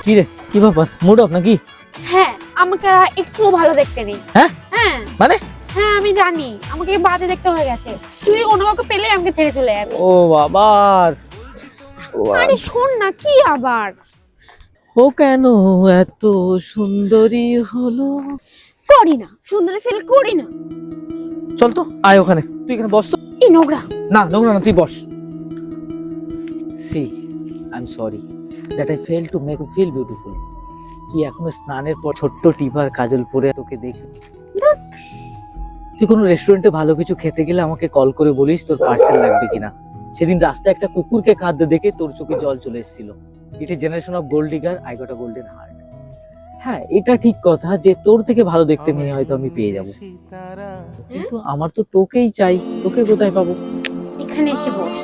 কি রে, কি ব্যাপার, মুড অফ নাকি? হ্যাঁ, আমাকে একটু ভালো দেখতে নেই। হ্যাঁ হ্যাঁ মানে? হ্যাঁ, আমি জানি আমাকে বাজে দেখতে হয়ে গেছে। তুই অন্য কাউকে পেলে আমাকে ছেড়ে চলে যাবি। ও বাবা, আরে শোন না, কি আবার? ও কেন এত সুন্দরী হলো? করি না, সুন্দরী ফিল করি না। চল তো, আয় ওখানে, তুই এখানে বস তো। এই নোংরা। না নোংরা না, তুই বস। See, I am sorry that I fail to make you feel beautiful. তুই এখনো স্নানের পর ছোট্ট টিপার কাজল পরে তোকে দেখি। তুই কোনো রেস্টুরেন্টে ভালো কিছু খেতে গেলে আমাকে কল করে বলিস তোর পার্সেল লাগবে কিনা। সেদিন রাস্তায় একটা কুকুরকে খাদ্য দেখে তোর চোখে জল চলে এসেছিল। It is generation of gold digger, I got a golden heart. হ্যাঁ, এটা ঠিক কথা যে তোর থেকে ভালো দেখতে মেয়ে হয়তো আমি পেয়ে যাব, কিন্তু আমার তো তোকেই চাই। তোকে কোথায় পাবো? এখানে এসে বস।